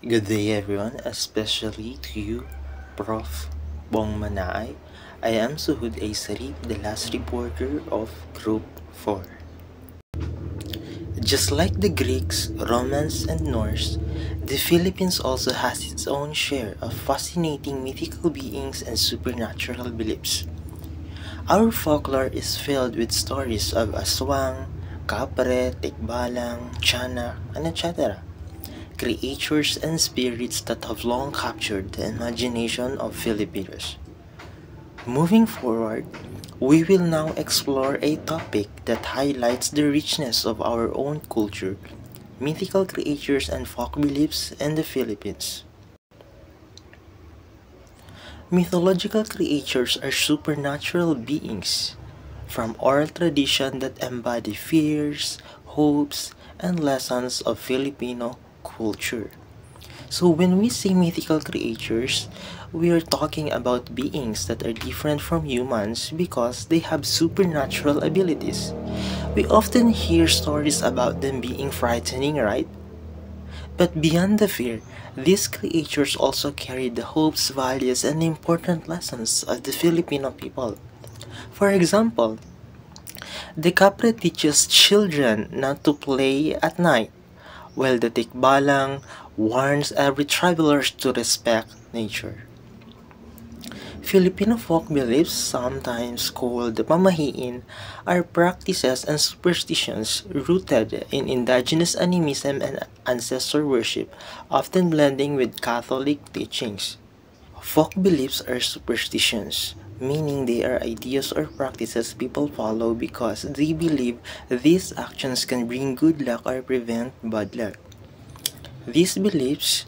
Good day everyone, especially to you, Prof. Bong Manaay. I am Suhud A. Sarip, the last reporter of Group 4. Just like the Greeks, Romans, and Norse, the Philippines also has its own share of fascinating mythical beings and supernatural beliefs. Our folklore is filled with stories of aswang, kapre, tikbalang, tiyanak, and etc. Creatures and spirits that have long captured the imagination of Filipinos. Moving forward, we will now explore a topic that highlights the richness of our own culture, mythical creatures and folk beliefs in the Philippines. Mythological creatures are supernatural beings from oral tradition that embody fears, hopes, and lessons of Filipino culture. So when we say mythical creatures, we are talking about beings that are different from humans because they have supernatural abilities. We often hear stories about them being frightening, right? But beyond the fear, these creatures also carry the hopes, values, and important lessons of the Filipino people. For example, the kapre teaches children not to play at night, while the tikbalang warns every traveler to respect nature. Filipino folk beliefs, sometimes called pamahiin, are practices and superstitions rooted in indigenous animism and ancestor worship, often blending with Catholic teachings. Folk beliefs are superstitions, meaning they are ideas or practices people follow because they believe these actions can bring good luck or prevent bad luck. These beliefs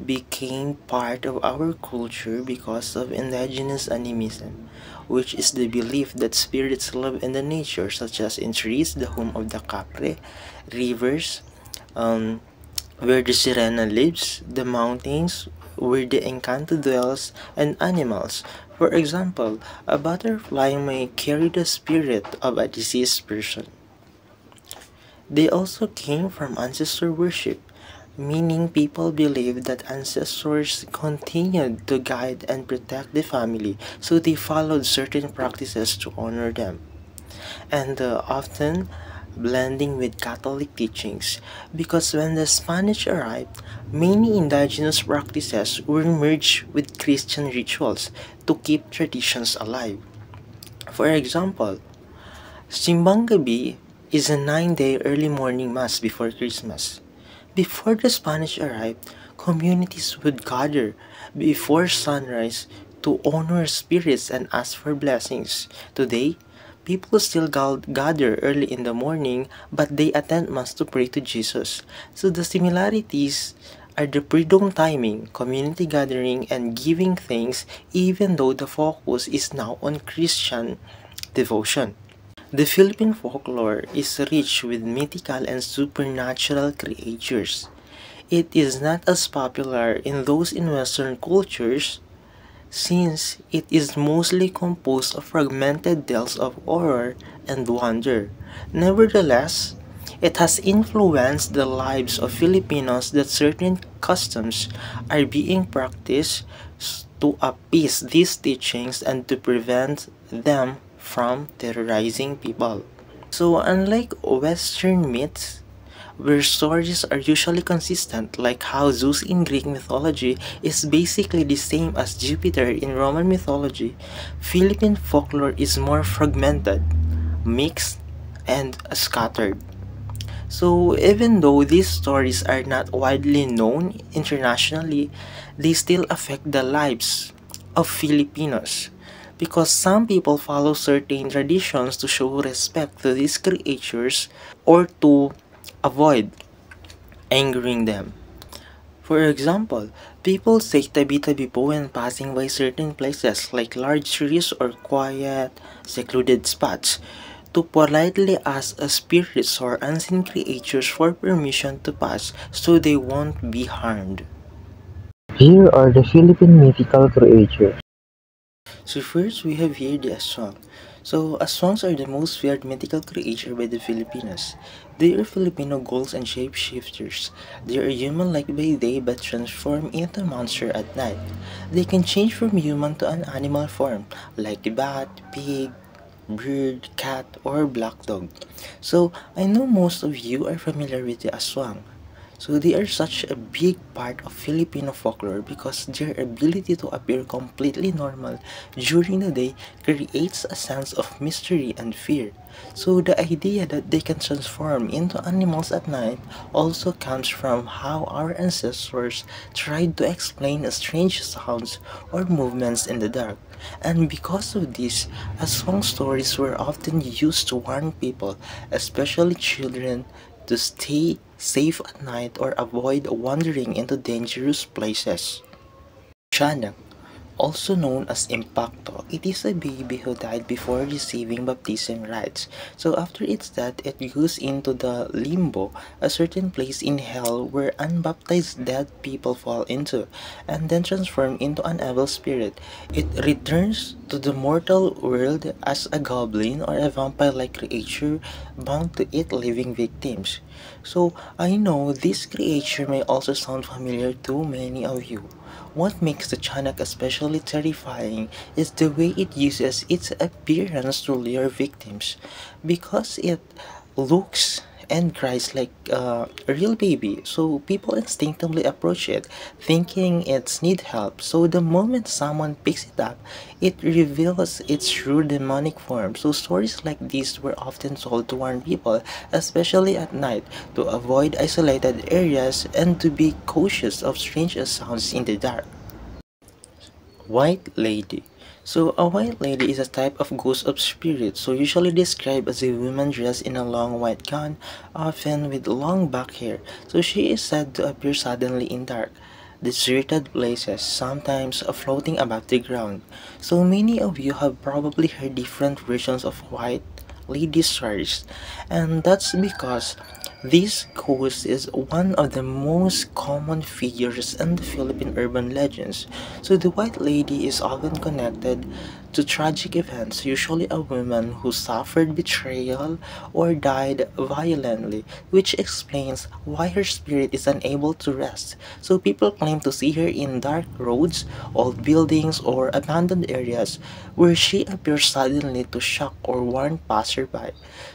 became part of our culture because of indigenous animism, which is the belief that spirits live in the nature, such as in trees, the home of the kapre, rivers, um, where the sirena lives, the mountains, where the encanto dwells, and animals. For example, a butterfly may carry the spirit of a deceased person. They also came from ancestor worship, meaning people believed that ancestors continued to guide and protect the family, so they followed certain practices to honor them. And often blending with Catholic teachings, because when the Spanish arrived, many indigenous practices were merged with Christian rituals to keep traditions alive. For example, Simbang Gabi is a 9-day early morning mass before Christmas. Before the Spanish arrived, communities would gather before sunrise to honor spirits and ask for blessings. Today, people still gather early in the morning, but they attend Mass to pray to Jesus. So the similarities are the pre-dawn timing, community gathering, and giving thanks, even though the focus is now on Christian devotion. The Philippine folklore is rich with mythical and supernatural creatures. It is not as popular in those in Western cultures since it is mostly composed of fragmented tales of horror and wonder. Nevertheless, it has influenced the lives of Filipinos that certain customs are being practiced to appease these teachings and to prevent them from terrorizing people. So, unlike Western myths, where stories are usually consistent, like how Zeus in Greek mythology is basically the same as Jupiter in Roman mythology, Philippine folklore is more fragmented, mixed, and scattered. So, even though these stories are not widely known internationally, they still affect the lives of Filipinos because some people follow certain traditions to show respect to these creatures or to avoid angering them. For example, people say tabi-tabi po when passing by certain places like large trees or quiet, secluded spots to politely ask spirits or unseen creatures for permission to pass so they won't be harmed. Here are the Philippine mythical creatures. So first we have here the aswang. So, aswangs are the most feared mythical creature by the Filipinos. They are Filipino ghouls and shapeshifters. They are human-like by day but transform into monster at night. They can change from human to an animal form, like bat, pig, bird, cat, or black dog. So, I know most of you are familiar with the aswang. So they are such a big part of Filipino folklore because their ability to appear completely normal during the day creates a sense of mystery and fear. So the idea that they can transform into animals at night also comes from how our ancestors tried to explain strange sounds or movements in the dark. And because of this, song stories were often used to warn people, especially children, to stay safe at night or avoid wandering into dangerous places. Tiyanak, also known as Impacto, it is a baby who died before receiving baptism rites. So after its death, it goes into the limbo, a certain place in hell where unbaptized dead people fall into, and then transform into an evil spirit. It returns to the mortal world as a goblin or a vampire-like creature bound to eat living victims. So I know this creature may also sound familiar to many of you. What makes the Chanak especially terrifying is the way it uses its appearance to lure victims. Because it looks and cries like a real baby, so people instinctively approach it, thinking it's need help. So the moment someone picks it up, it reveals its true demonic form. So stories like these were often told to warn people, especially at night, to avoid isolated areas and to be cautious of strange sounds in the dark. White Lady. So a white lady is a type of ghost of spirit, so usually described as a woman dressed in a long white gown, often with long back hair. So she is said to appear suddenly in dark, deserted places, sometimes floating above the ground. So many of you have probably heard different versions of white lady stories, and that's because this ghost is one of the most common figures in the Philippine urban legends. So the White Lady is often connected to tragic events, usually a woman who suffered betrayal or died violently, which explains why her spirit is unable to rest. So people claim to see her in dark roads, old buildings, or abandoned areas where she appears suddenly to shock or warn passerby.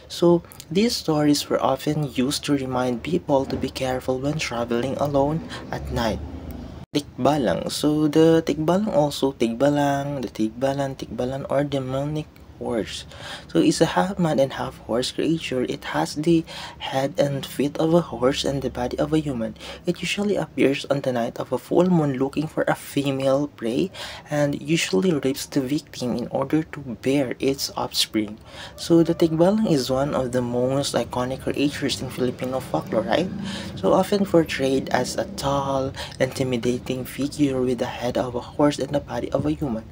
So these stories were often used to remind people to be careful when traveling alone at night. Tikbalang. So the tikbalang also tikbalang, the tikbalan or demonic horse. So it's a half man and half horse creature. It has the head and feet of a horse and the body of a human. It usually appears on the night of a full moon looking for a female prey and usually rapes the victim in order to bear its offspring. So the tikbalang is one of the most iconic creatures in Filipino folklore, right? So often portrayed as a tall, intimidating figure with the head of a horse and the body of a human.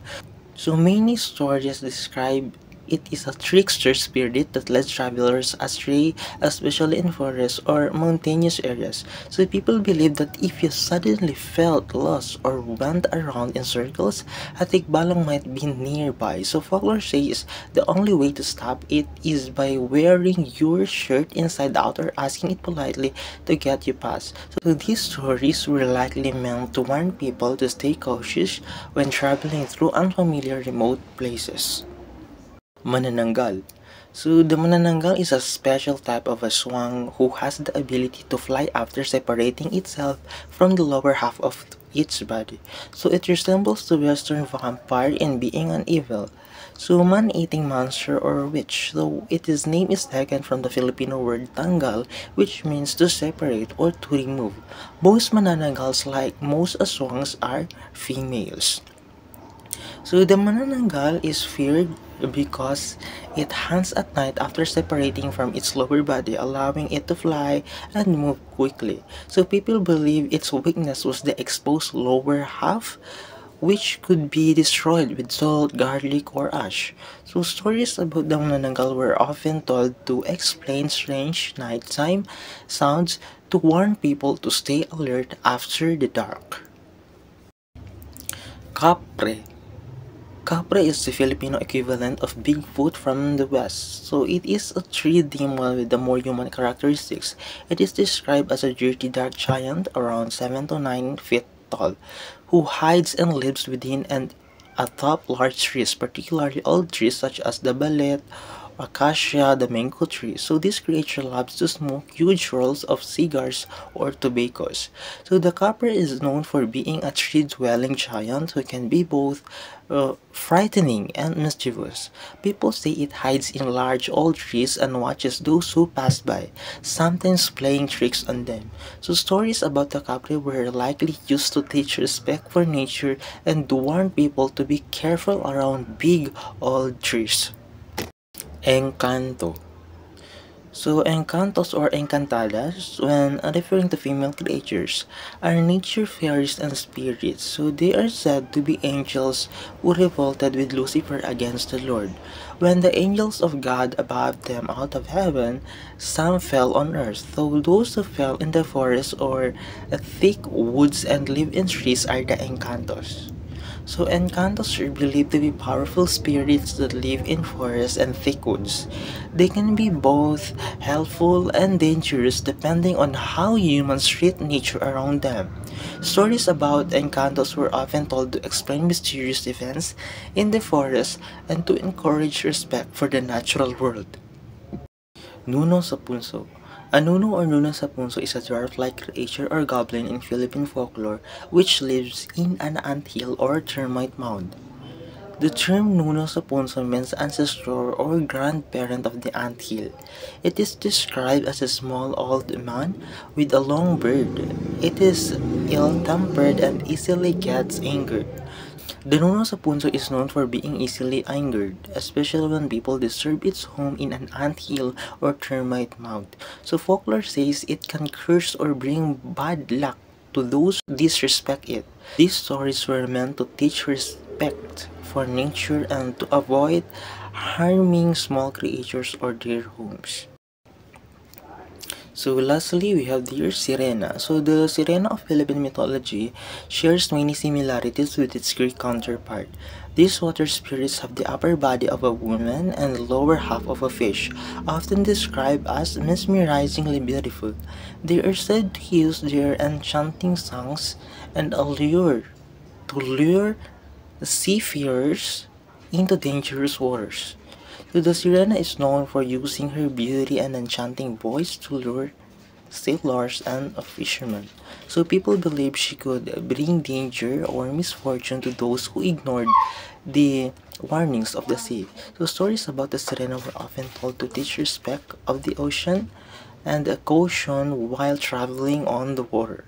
So many stories describe it is a trickster spirit that led travelers astray, especially in forests or mountainous areas. So people believe that if you suddenly felt lost or went around in circles, a tikbalang might be nearby. So folklore says the only way to stop it is by wearing your shirt inside out or asking it politely to get you past. So these stories were likely meant to warn people to stay cautious when traveling through unfamiliar remote places. Manananggal. So the manananggal is a special type of aswang who has the ability to fly after separating itself from the lower half of its body. So it resembles the western vampire in being an evil. So man-eating monster or witch. So its name is taken from the Filipino word tanggal, which means to separate or to remove. Most manananggals, like most aswangs, are females. So the manananggal is feared because it hunts at night after separating from its lower body, allowing it to fly and move quickly. So people believe its weakness was the exposed lower half, which could be destroyed with salt, garlic, or ash. So stories about the manananggal were often told to explain strange nighttime sounds to warn people to stay alert after the dark. Kapre. Capra is the Filipino equivalent of Bigfoot from the West, so it is a 3D model with the more human characteristics. It is described as a dirty dark giant around 7 to 9 feet tall, who hides and lives within and atop large trees, particularly old trees such as the balet, acacia, the mango tree. So this creature loves to smoke huge rolls of cigars or tobaccos. So the copper is known for being a tree-dwelling giant who can be both frightening and mischievous. People say it hides in large old trees and watches those who pass by, sometimes playing tricks on them. So stories about the capre were likely used to teach respect for nature and to warn people to be careful around big old trees. Encanto. So, encantos or encantadas, when referring to female creatures, are nature fairies and spirits. So, they are said to be angels who revolted with Lucifer against the Lord. When the angels of God above them out of heaven, some fell on earth. So, those who fell in the forest or thick woods and live in trees are the encantos. So encantos are believed to be powerful spirits that live in forests and thick woods. They can be both helpful and dangerous depending on how humans treat nature around them. Stories about encantos were often told to explain mysterious events in the forest and to encourage respect for the natural world. Nuno sa Punso. A nuno or nuno sa punso is a dwarf-like creature or goblin in Philippine folklore which lives in an anthill or termite mound. The term nuno sa punso means ancestor or grandparent of the anthill. It is described as a small old man with a long beard. It is ill-tempered and easily gets angered. The Nuno sa Punso is known for being easily angered, especially when people disturb its home in an anthill or termite mound. So folklore says it can curse or bring bad luck to those who disrespect it. These stories were meant to teach respect for nature and to avoid harming small creatures or their homes. So lastly, we have dear Sirena. So the Sirena of Philippine mythology shares many similarities with its Greek counterpart. These water spirits have the upper body of a woman and the lower half of a fish, often described as mesmerizingly beautiful. They are said to use their enchanting songs and allure to lure the seafarers into dangerous waters. So the Sirena is known for using her beauty and enchanting voice to lure sailors and fishermen. So people believe she could bring danger or misfortune to those who ignored the warnings of the sea. So stories about the Sirena were often told to teach respect of the ocean and caution while traveling on the water.